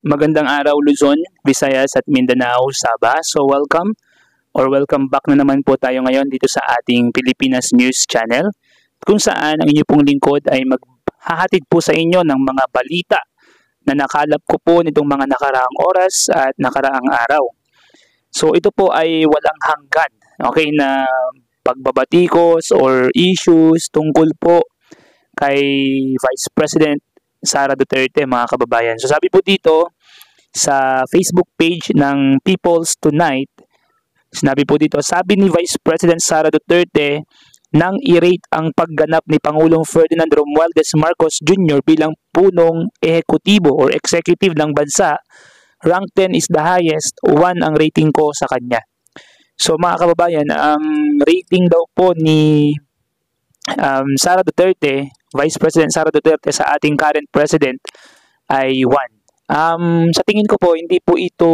Magandang araw Luzon, Visayas at Mindanao, Sabah. So welcome back na naman po tayo ngayon dito sa ating Pilipinas News Channel kung saan ang inyo pong lingkod ay maghahatid po sa inyo ng mga balita na nakalap ko po nitong mga nakaraang oras at nakaraang araw. So ito po ay walang hanggan, okay, na pagbabatikos or issues tungkol po kay Vice President Sara Duterte, mga kababayan. So sabi po dito sa Facebook page ng People's Tonight, sinabi po dito, sabi ni Vice President Sara Duterte nang i-rate ang pagganap ni Pangulong Ferdinand Romualdez Marcos Jr. bilang punong ehekutibo or executive ng bansa, rank 10 is the highest, 1 ang rating ko sa kanya. So mga kababayan, ang rating daw po ni Sara Duterte, Vice President Sara Duterte sa ating current president ay 1. Sa tingin ko po, hindi po ito,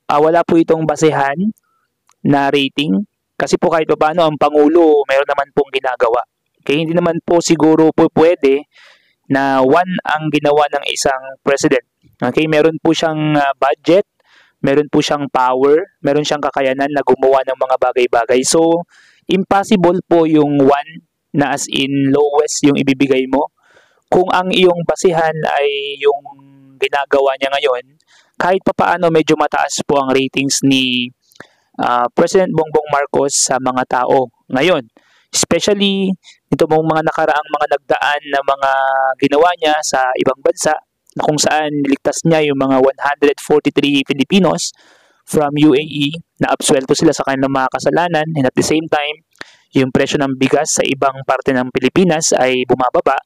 wala po itong basehan na rating. Kasi po kahit paano ang Pangulo, mayroon naman pong ginagawa. Okay, hindi naman po siguro po pwede na 1 ang ginawa ng isang president. Okay, meron po siyang budget, meron po siyang power, meron siyang kakayanan na gumawa ng mga bagay-bagay. So, impossible po yung 1 na as in lowest yung ibibigay mo. Kung ang iyong basihan ay yung ginagawa niya ngayon, kahit papaano medyo mataas po ang ratings ni President Bongbong Marcos sa mga tao ngayon. Especially ito mong mga nakaraang mga nagdaan na mga ginawa niya sa ibang bansa na kung saan niligtas niya yung mga 143 Filipinos from UAE na absuelto sila sa kanilang mga kasalanan, and at the same time yung presyo ng bigas sa ibang parte ng Pilipinas ay bumababa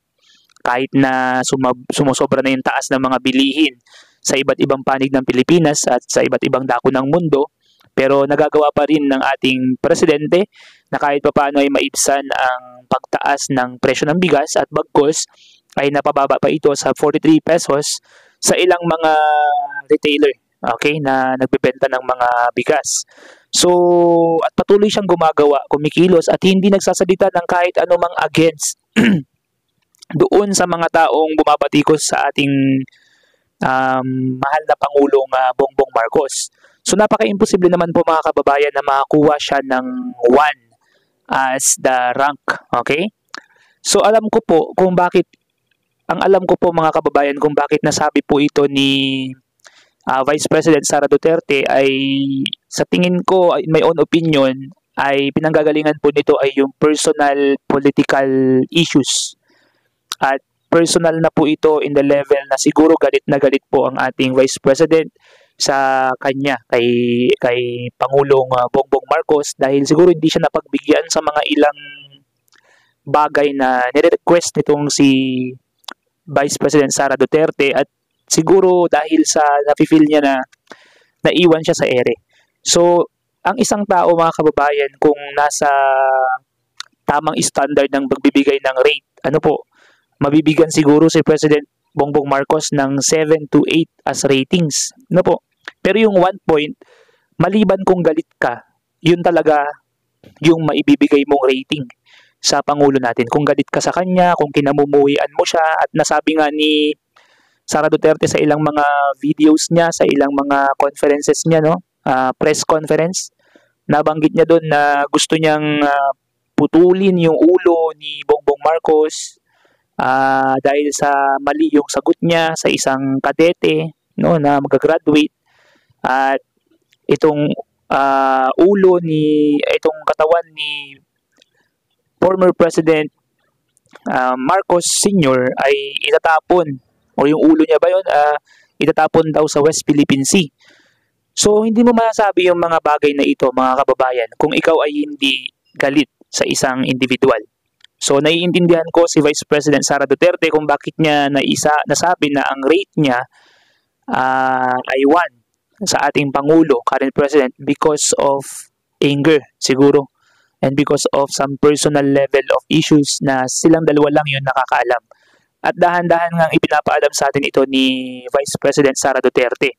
kahit na sumusobra na yung taas ng mga bilihin sa iba't ibang panig ng Pilipinas at sa iba't ibang dako ng mundo. Pero nagagawa pa rin ng ating presidente na kahit papaano ay maibsan ang pagtaas ng presyo ng bigas at bagkus ay napababa pa ito sa 43 pesos sa ilang mga retailer, okay, na nagbebenta ng mga bigas. So, at patuloy siyang gumagawa, kumikilos at hindi nagsasalita ng kahit anumang against doon sa mga taong bumabatikos sa ating mahal na Pangulong Bongbong Marcos. So, napaka-imposible naman po mga kababayan na makakuha siya ng 1 as the rank, okay? So, alam ko po mga kababayan kung bakit nasabi po ito ni Vice President Sara Duterte ay sa tingin ko, in my own opinion, ay pinanggagalingan po nito ay yung personal political issues. At personal na po ito in the level na siguro galit na galit po ang ating Vice President sa kanya, kay Pangulong Bongbong Marcos dahil siguro hindi siya napagbigyan sa mga ilang bagay na nire-request nitong si Vice President Sara Duterte at siguro dahil sa nafe-feel niya na naiwan siya sa ere. So, ang isang tao mga kababayan kung nasa tamang standard ng pagbibigay ng rate, mabibigyan siguro si President Bongbong Marcos ng 7 to 8 as ratings. Pero yung 1 point, maliban kung galit ka, yun talaga yung maibibigay mong rating sa Pangulo natin. Kung galit ka sa kanya, kung kinamumuhian mo siya, at nasabi nga ni Sara Duterte sa ilang mga videos niya, sa ilang mga conferences niya, press conference, nabanggit niya doon na gusto niyang putulin yung ulo ni Bongbong Marcos dahil sa mali yung sagot niya sa isang kadete na mag-graduate, at itong itong katawan ni former President Marcos Sr. ay itatapon, o yung ulo niya ba yun, itatapon daw sa West Philippine Sea. So, hindi mo masasabi yung mga bagay na ito, mga kababayan, kung ikaw ay hindi galit sa isang individual. So, naiintindihan ko si Vice President Sara Duterte kung bakit niya nasabi na ang rate niya ay 1 sa ating Pangulo, current President, because of anger, siguro. And because of some personal level of issues na silang dalawa lang yun nakakaalam. At dahan-dahan nga ipinapaalam sa atin ito ni Vice President Sara Duterte.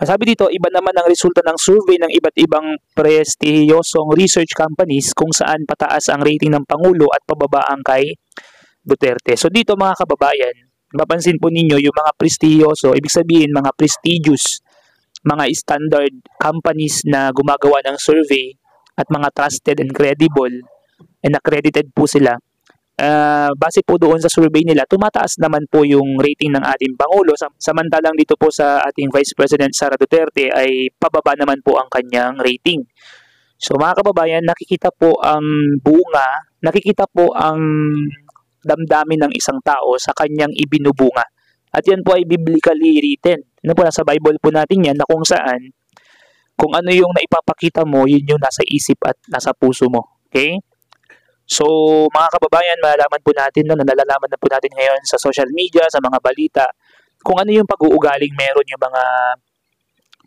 Sabi dito, iba naman ang resulta ng survey ng iba't ibang prestihiyosong research companies kung saan pataas ang rating ng Pangulo at pababa ang kay Duterte. So dito mga kababayan, mapansin po ninyo yung mga prestigiyoso, ibig sabihin mga prestigious, mga standard companies na gumagawa ng survey at mga trusted and credible and accredited po sila. Base po doon sa survey nila, tumataas naman po yung rating ng ating Pangulo. Samantalang dito po sa ating Vice President Sara Duterte ay pababa naman po ang kanyang rating. So mga kababayan, nakikita po ang bunga, nakikita po ang damdamin ng isang tao sa kanyang ibinubunga. At yan po ay biblically written. Ano po, nasa Bible po natin yan na kung saan, kung ano yung naipapakita mo, yun yung nasa isip at nasa puso mo. Okay? So, mga kababayan, malalaman po natin, nalalaman na po natin ngayon sa social media, sa mga balita, kung ano yung pag-uugaling meron yung mga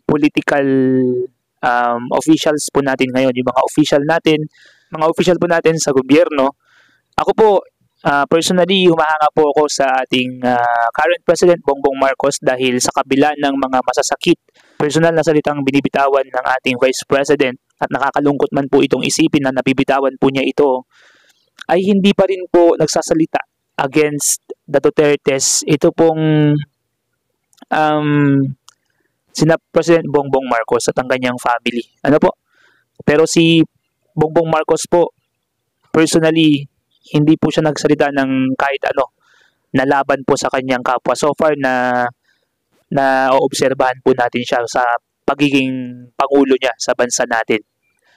political officials po natin ngayon, yung mga official po natin sa gobyerno. Ako po, personally, humahanga po ako sa ating current President Bongbong Marcos dahil sa kabila ng mga masasakit, personal na salitang binibitawan ng ating Vice President at nakakalungkot man po itong isipin na nabibitawan po niya ito, ay hindi pa rin po nagsasalita against the Dutertes. Ito pong sina President Bongbong Marcos at ang kanyang family. Ano po? Pero si Bongbong Marcos po, personally, hindi po siya nagsalita ng kahit ano na laban po sa kanyang kapwa. So far na oobserbahan po natin siya sa pagiging pangulo niya sa bansa natin.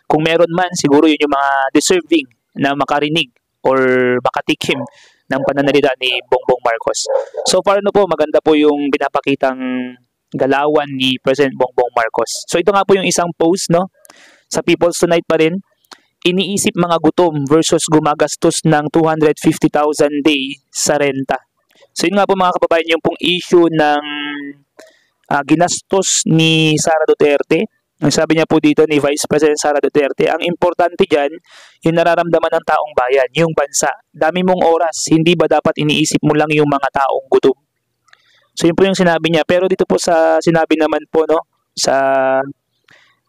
Kung meron man, siguro yun yung mga deserving na makarinig or makatikim ng pananalita ni Bongbong Marcos. So far po, maganda po yung pinapakitang galawan ni President Bongbong Marcos. So ito nga po yung isang post, no? Sa People's Tonight pa rin, iniisip mga gutom versus gumagastos ng 250,000 day sa renta. So yun nga po mga kababayan, yung pong issue ng ginastos ni Sara Duterte. Ang sabi niya po dito ni Vice President Sara Duterte, ang importante dyan, yung nararamdaman ng taong bayan, yung bansa. Dami mong oras, hindi ba dapat iniisip mo lang yung mga taong gutom? So yun po yung sinabi niya. Pero dito po sa sinabi naman po, no, sa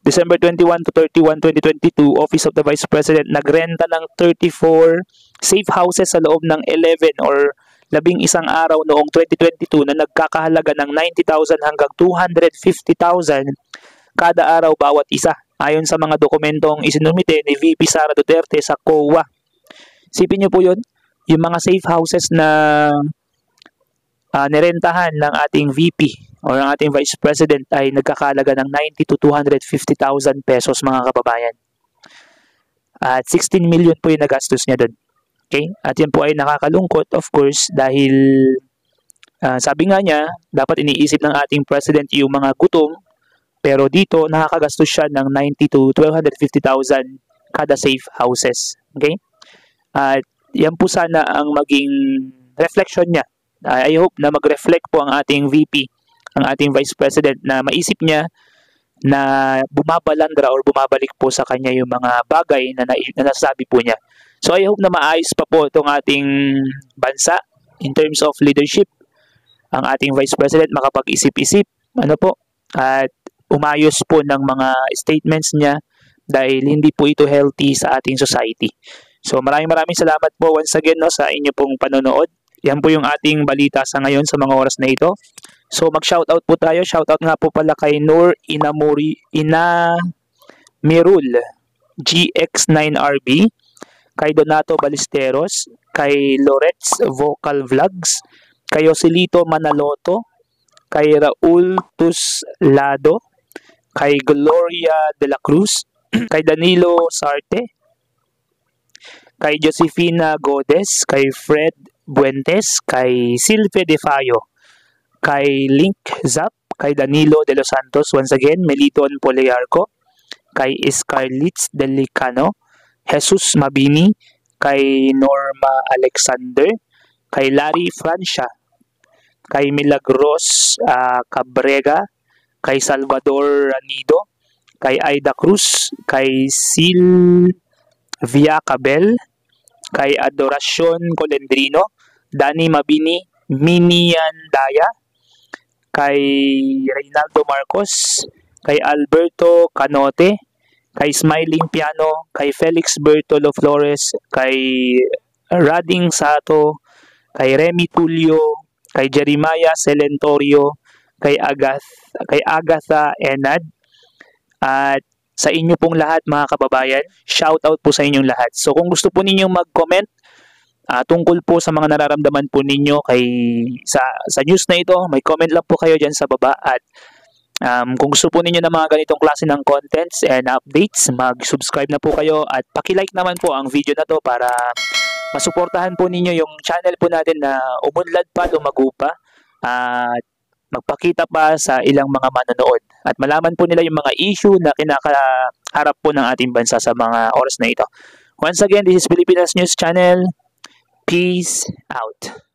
December 21 to 31, 2022, Office of the Vice President nagrenta ng 34 safe houses sa loob ng 11 or 11 araw noong 2022 na nagkakahalaga ng 90,000 hanggang 250,000 kada araw bawat isa. Ayon sa mga dokumentong isinumite ni VP Sara Duterte sa COA. Sipin niyo po yun, yung mga safe houses na nirentahan ng ating VP o ng ating Vice President ay nagkakahalaga ng 90 to 250,000 pesos mga kababayan. At 16 million po yung nagastos niya doon. Okay? At yan po ay nakakalungkot, of course, dahil sabi nga niya, dapat iniisip ng ating President yung mga gutom, pero dito nakakagastos siya ng 90 to 250,000 kada safe houses. Okay? At yan po sana ang maging reflection niya. I hope na mag-reflect po ang ating VP, ang ating Vice President, na maisip niya na bumabalandra or bumabalik po sa kanya yung mga bagay na nasasabi po niya. So I hope na maayos pa po itong ating bansa in terms of leadership. Ang ating Vice President makapag-isip-isip, ano po, at umayos po ng mga statements niya dahil hindi po ito healthy sa ating society. So maraming salamat po once again, no, sa inyo pong panonood. Yan po yung ating balita sa ngayon sa mga oras na ito. So mag-shoutout po tayo. Shoutout nga po pala kay Noor Inamirul GX9RB, kay Donato Ballesteros, kay Loretz Vocal Vlogs, kay Joselito Manaloto, kay Raul Tuslado, kay Gloria de la Cruz, kay Danilo Sarte, kay Josefina Godes, kay Fred Buentes, kay Silve De Fayo, kay Link Zap, kay Danilo de los Santos, once again, Meliton Poliarco, kay Scarlitz Delicano, Jesus Mabini, kay Norma Alexander, kay Larry Francia, kay Milagros Cabrega, kay Salvador Ranido, kay Aida Cruz, kay Silvia Cabel, kay Adoracion Colendrino, Dani Mabini, Minian Daya, kay Reynaldo Marcos, kay Alberto Canote, kay Smiling Piano, kay Felix Bertolo Flores, kay Rading Sato, kay Remy Tulio, kay Jeremiah Selentorio, kay Agatha Enad, at sa inyo pong lahat mga kababayan. Shout out po sa inyong lahat. So kung gusto po ninyong mag-comment tungkol po sa mga nararamdaman po ninyo sa news na ito, may comment lang po kayo dyan sa baba. At kung gusto po ninyo ng mga ganitong klase ng contents and updates, mag-subscribe na po kayo at paki-like naman po ang video na to para masuportahan po ninyo yung channel po natin na umunlad pa, lumago pa, at magpakita pa sa ilang mga manonood at malaman po nila yung mga issue na kinakaharap po ng ating bansa sa mga oras na ito. Once again, this is Pilipinas News Channel. Peace out.